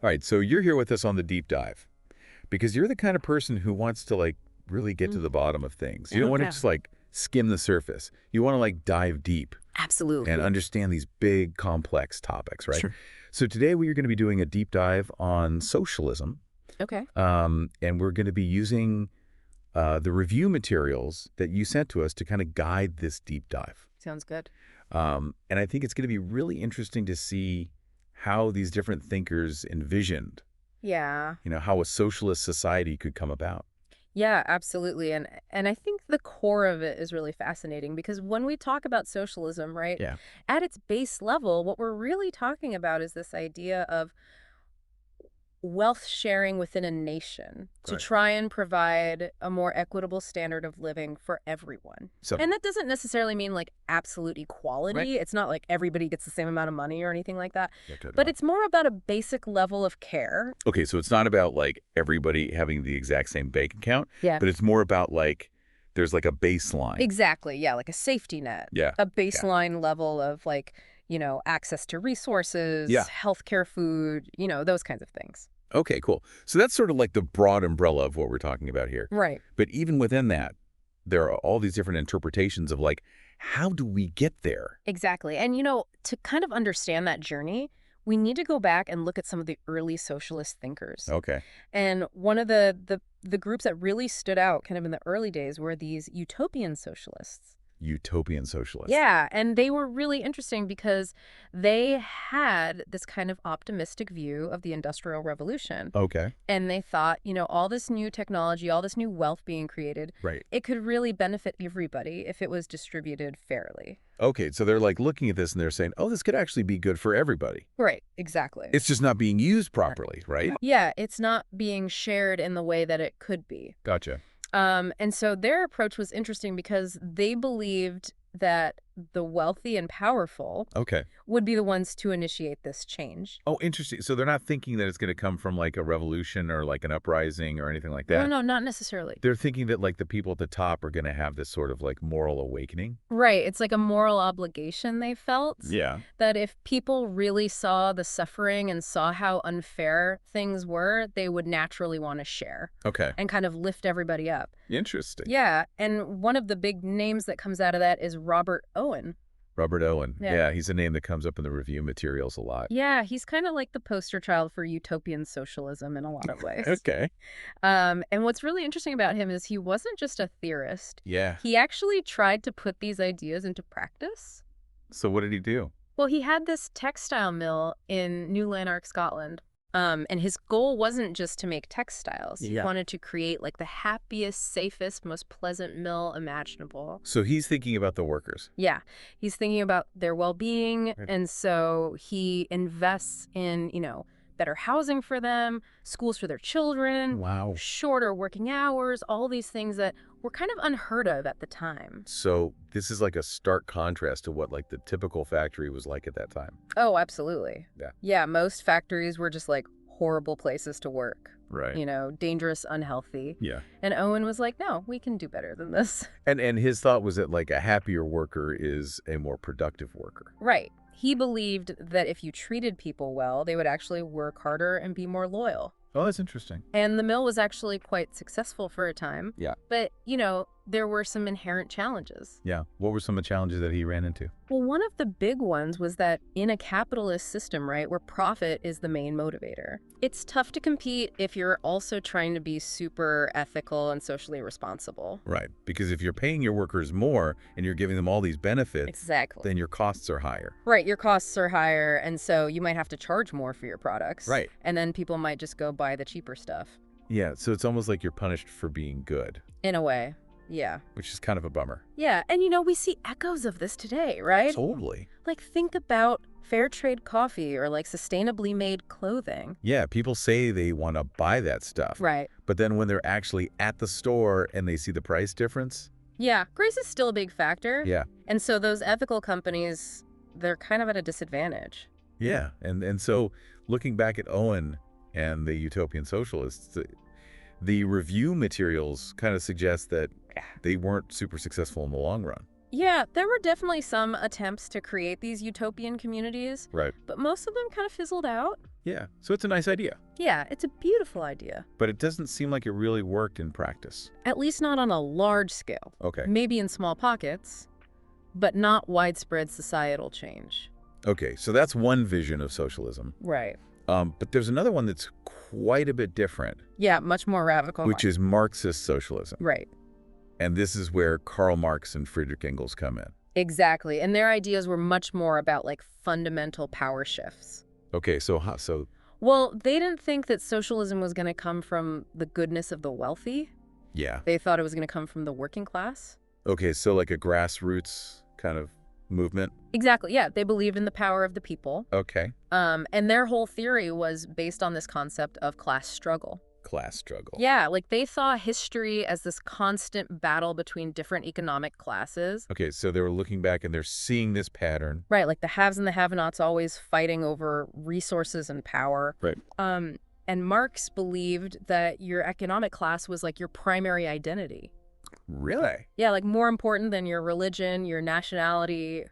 All right, so you're here with us on the deep dive because you're the kind of person who wants to really get to the bottom of things. You don't want to just skim the surface. You want to dive deep Absolutely. and understand these big complex topics, right? Sure. So today we are going to be doing a deep dive on socialism. Okay. And we're going to be using the review materials that you sent to us to kind of guide this deep dive. Sounds good. And I think it's going to be really interesting to see how these different thinkers envisioned, Yeah. how a socialist society could come about. Yeah, absolutely. And I think the core of it is really fascinating because when we talk about socialism, right, Yeah. at its base level, what we're really talking about is this idea of wealth sharing within a nation to Right. try and provide a more equitable standard of living for everyone. So, And that doesn't necessarily mean absolute equality. Right. It's not like everybody gets the same amount of money or anything like that. Yeah, totally. But it's more about a basic level of care. Okay, so it's not about everybody having the exact same bank account, Yeah. but it's more about there's a baseline. Exactly. Yeah, like a safety net. Yeah. A baseline level of access to resources, Yeah. healthcare, food, those kinds of things. Okay, cool. So that's sort of the broad umbrella of what we're talking about here. Right. But even within that, there are all these different interpretations of how do we get there? Exactly. And, to kind of understand that journey, we need to go back and look at some of the early socialist thinkers. Okay. And one of the groups that really stood out kind of in the early days were these utopian socialists. Utopian socialists. Yeah, and they were really interesting because they had this kind of optimistic view of the Industrial Revolution. Okay. And they thought, all this new technology, all this new wealth being created, Right. it could really benefit everybody if it was distributed fairly. Okay, so they're looking at this and they're saying, oh, this could actually be good for everybody. Right, exactly. It's just not being used properly, right? Yeah, it's not being shared in the way that it could be. Gotcha. And so their approach was interesting because they believed that the wealthy and powerful Okay. would be the ones to initiate this change. Oh, interesting. So they're not thinking that it's going to come from a revolution or an uprising or anything like that. No, not necessarily. They're thinking that the people at the top are going to have this sort of moral awakening. Right. It's like a moral obligation they felt. Yeah. That if people really saw the suffering and saw how unfair things were, they would naturally want to share Okay. and kind of lift everybody up. Interesting. Yeah. And one of the big names that comes out of that is Robert Owen. Robert Owen. Yeah. Yeah, he's a name that comes up in the review materials a lot. Yeah, he's kind of like the poster child for utopian socialism in a lot of ways. Okay. And what's really interesting about him is he wasn't just a theorist. Yeah. He actually tried to put these ideas into practice. So what did he do? Well, he had this textile mill in New Lanark, Scotland. And his goal wasn't just to make textiles. He wanted to create the happiest, safest, most pleasant mill imaginable. So he's thinking about the workers. Yeah, he's thinking about their well-being. Right. And so he invests in, better housing for them, schools for their children, Wow. shorter working hours, all these things that were kind of unheard of at the time. So this is a stark contrast to what the typical factory was like at that time. Oh, absolutely. Yeah. Yeah, most factories were just horrible places to work. Right. Dangerous, unhealthy. Yeah. And Owen was like, no, we can do better than this. And his thought was that a happier worker is a more productive worker. Right. He believed that if you treated people well, they would actually work harder and be more loyal. Oh, that's interesting. And the mill was actually quite successful for a time. Yeah. But, there were some inherent challenges. Yeah. What were some of the challenges that he ran into? Well, one of the big ones was that in a capitalist system, right, where profit is the main motivator, it's tough to compete if you're also trying to be super ethical and socially responsible. Right. Because if you're paying your workers more and you're giving them all these benefits, Exactly. then your costs are higher. Right, your costs are higher, and so you might have to charge more for your products. Right. And then people might just go buy the cheaper stuff. Yeah. So it's almost like you're punished for being good, In a way. Yeah. which is kind of a bummer. Yeah, and we see echoes of this today, right? Totally. Think about fair trade coffee or sustainably made clothing. Yeah. People say they want to buy that stuff. Right. But then when they're actually at the store and they see the price difference. Yeah, grace is still a big factor. Yeah. And so those ethical companies, they're kind of at a disadvantage. Yeah. And so looking back at Owen and the utopian socialists, the review materials kind of suggest that they weren't super successful in the long run. Yeah, there were definitely some attempts to create these utopian communities, Right. but most of them kind of fizzled out. Yeah, so it's a nice idea. Yeah, it's a beautiful idea. But it doesn't seem like it really worked in practice. At least not on a large scale. Okay. Maybe in small pockets, but not widespread societal change. Okay, so that's one vision of socialism. Right. But there's another one that's quite a bit different. Yeah, much more radical. Which is Marxist socialism. Right. And this is where Karl Marx and Friedrich Engels come in. Exactly. And their ideas were much more about, like, fundamental power shifts. Okay, so... Well, they didn't think that socialism was going to come from the goodness of the wealthy. Yeah. They thought it was going to come from the working class. Okay, so like a grassroots kind of movement? Exactly, yeah. They believed in the power of the people. Okay. And their whole theory was based on this concept of class struggle. Class struggle. Yeah, like they saw history as this constant battle between different economic classes. Okay, so they were looking back and they're seeing this pattern. Right, like the haves and the have-nots always fighting over resources and power. Right. And Marx believed that your economic class was like your primary identity. Really? Yeah, like more important than your religion, your nationality,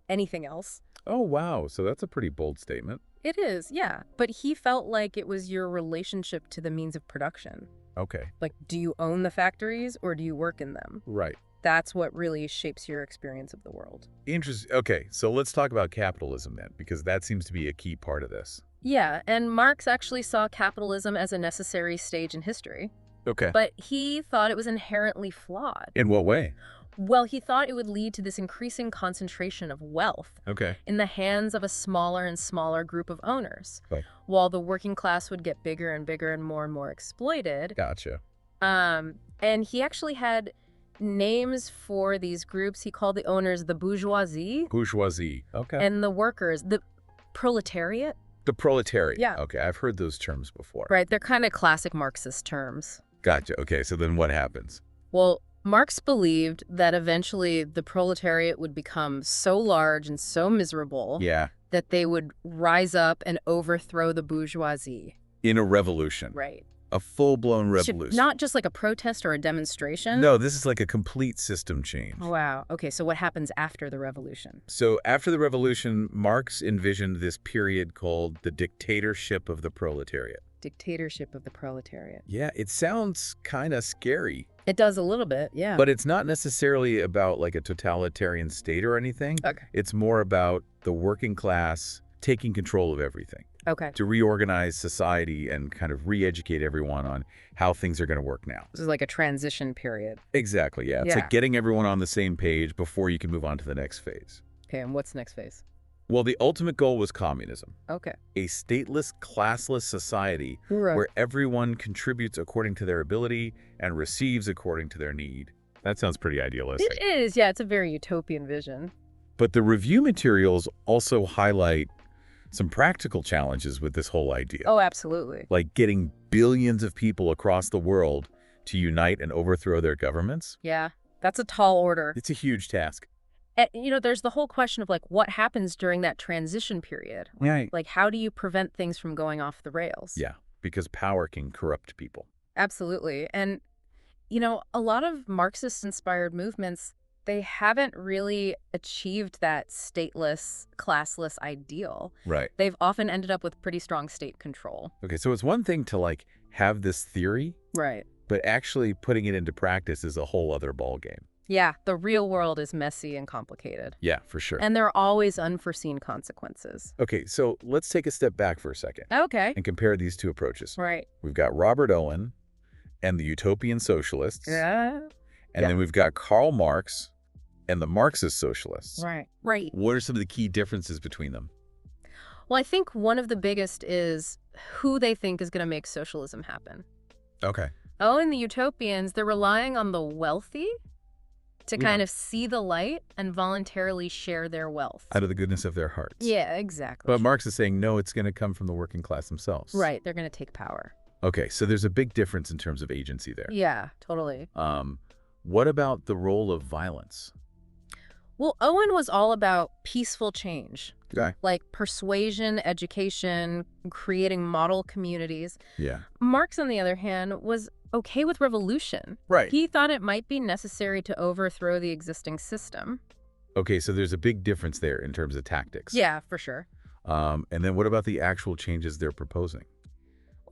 anything else. Oh, wow. So that's a pretty bold statement. It is, yeah. But he felt like it was your relationship to the means of production. Okay. Like, do you own the factories or do you work in them? Right. That's what really shapes your experience of the world. Interesting. Okay, so let's talk about capitalism then, because that seems to be a key part of this. Yeah, and Marx actually saw capitalism as a necessary stage in history. Okay. But he thought it was inherently flawed. In what way? Well, he thought it would lead to this increasing concentration of wealth in the hands of a smaller and smaller group of owners, while the working class would get bigger and bigger and more exploited. Gotcha. And he actually had names for these groups. He called the owners the bourgeoisie. Bourgeoisie. Okay. And the workers, the proletariat. The proletariat. Yeah. Okay, I've heard those terms before. Right, they're kind of classic Marxist terms. Gotcha. Okay, so then what happens? Well, Marx believed that eventually the proletariat would become so large and so miserable that they would rise up and overthrow the bourgeoisie. In a revolution. Right. A full-blown revolution. Not just like a protest or a demonstration. No, this is like a complete system change. Wow. Okay, so what happens after the revolution? So after the revolution, Marx envisioned this period called the dictatorship of the proletariat. Dictatorship of the proletariat. Yeah, it sounds kind of scary. It does a little bit, yeah. But it's not necessarily about like a totalitarian state or anything. Okay. It's more about the working class taking control of everything. Okay. To reorganize society and kind of re-educate everyone on how things are going to work now. This is like a transition period. Exactly, yeah. It's like getting everyone on the same page before you can move on to the next phase. Okay, and what's the next phase? Well, the ultimate goal was communism. Okay. A stateless, classless society where everyone contributes according to their ability and receives according to their need. That sounds pretty idealistic. It is, yeah. It's a very utopian vision. But the review materials also highlight some practical challenges with this whole idea. Oh, absolutely. Like getting billions of people across the world to unite and overthrow their governments. Yeah, that's a tall order. It's a huge task. You know, there's the whole question of, like, what happens during that transition period? Right. Like, how do you prevent things from going off the rails? Yeah, because power can corrupt people. Absolutely. And, you know, a lot of Marxist-inspired movements, they haven't really achieved that stateless, classless ideal. Right. They've often ended up with pretty strong state control. Okay, so it's one thing to, like, have this theory. Right. But actually putting it into practice is a whole other ballgame. Yeah, the real world is messy and complicated. Yeah, for sure. And there are always unforeseen consequences. Okay, so let's take a step back for a second. Okay. And compare these two approaches. Right. We've got Robert Owen and the utopian socialists. Yeah. And then we've got Karl Marx and the Marxist socialists. Right. Right. What are some of the key differences between them? Well, I think one of the biggest is who they think is going to make socialism happen. Okay. Oh, and the utopians, they're relying on the wealthy to kind of see the light and voluntarily share their wealth. Out of the goodness of their hearts. Yeah, exactly. But Marx is saying, no, it's going to come from the working class themselves. Right, they're going to take power. Okay, so there's a big difference in terms of agency there. Yeah, totally. What about the role of violence? Well, Owen was all about peaceful change. Okay. Like persuasion, education, creating model communities. Yeah. Marx, on the other hand, was okay with revolution. Right. He thought it might be necessary to overthrow the existing system. Okay, so there's a big difference there in terms of tactics. Yeah, for sure. And then what about the actual changes they're proposing?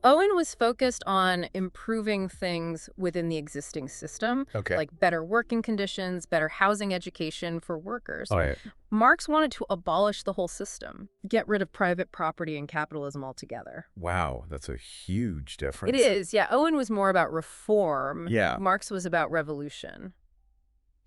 Owen was focused on improving things within the existing system, Okay. like better working conditions, better housing education for workers. Oh, yeah. Marx wanted to abolish the whole system, get rid of private property and capitalism altogether. Wow, that's a huge difference. It is, yeah. Owen was more about reform. Yeah. Marx was about revolution.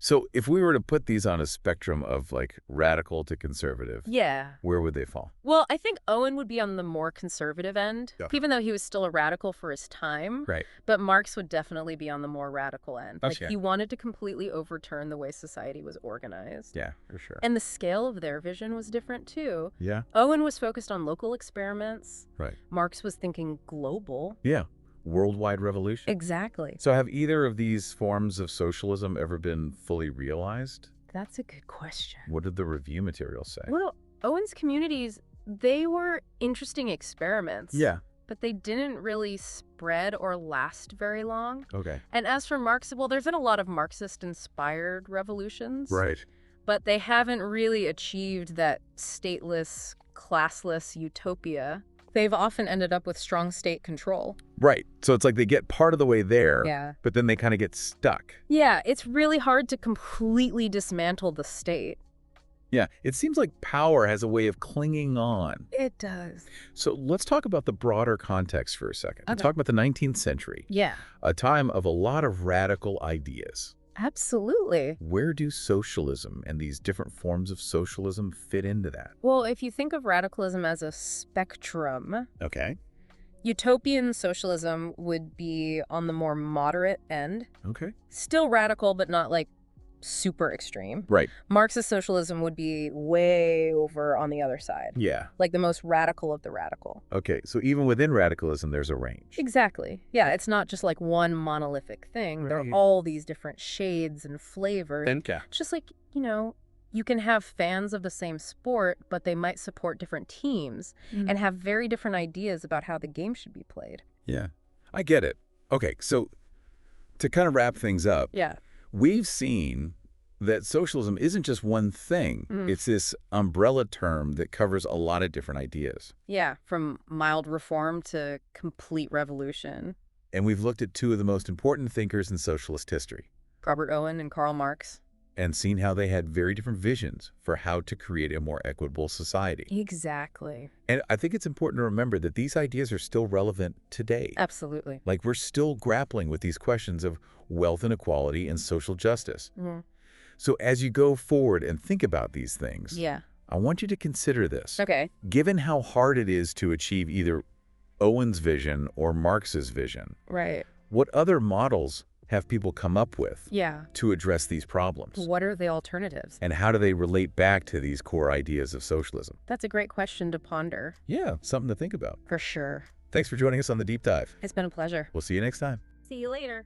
So if we were to put these on a spectrum of like radical to conservative, Yeah. where would they fall? Well, I think Owen would be on the more conservative end, even though he was still a radical for his time. Right. But Marx would definitely be on the more radical end. Like, Okay. he wanted to completely overturn the way society was organized. Yeah, for sure. And the scale of their vision was different, too. Yeah. Owen was focused on local experiments. Right. Marx was thinking global. Yeah. Worldwide revolution. Exactly. So have either of these forms of socialism ever been fully realized? That's a good question. What did the review materials say? Well, Owen's communities, they were interesting experiments. Yeah. But they didn't really spread or last very long. Okay. And as for Marx, well, there's been a lot of Marxist-inspired revolutions. Right. But they haven't really achieved that stateless, classless utopia. They've often ended up with strong state control. Right. So it's like they get part of the way there, Yeah. but then they kind of get stuck. Yeah, it's really hard to completely dismantle the state. Yeah. It seems like power has a way of clinging on. It does. So let's talk about the broader context for a second. Okay. Talk about the 19th century, Yeah. a time of a lot of radical ideas. Absolutely. Where do socialism and these different forms of socialism fit into that? Well, if you think of radicalism as a spectrum, Okay. utopian socialism would be on the more moderate end. Okay. Still radical, but not like super extreme. Right. Marxist socialism would be way over on the other side, Yeah. like the most radical of the radical. Okay. So even within radicalism, there's a range. Exactly. Yeah, it's not just like one monolithic thing. There Right. are all these different shades and flavors. Yeah. Just like, you can have fans of the same sport, but they might support different teams and have very different ideas about how the game should be played. Yeah. I get it. Okay. So to kind of wrap things up, Yeah. we've seen that socialism isn't just one thing. It's this umbrella term that covers a lot of different ideas. Yeah, from mild reform to complete revolution. And we've looked at two of the most important thinkers in socialist history Robert Owen and Karl Marx. and seen how they had very different visions for how to create a more equitable society. Exactly. And I think it's important to remember that these ideas are still relevant today. Absolutely. Like we're still grappling with these questions of wealth inequality and social justice. So as you go forward and think about these things, Yeah. I want you to consider this. Okay. Given how hard it is to achieve either Owen's vision or Marx's vision, Right. what other models have people come up with Yeah. to address these problems? What are the alternatives? And how do they relate back to these core ideas of socialism? That's a great question to ponder. Yeah, something to think about. For sure. Thanks for joining us on The Deep Dive. It's been a pleasure. We'll see you next time. See you later.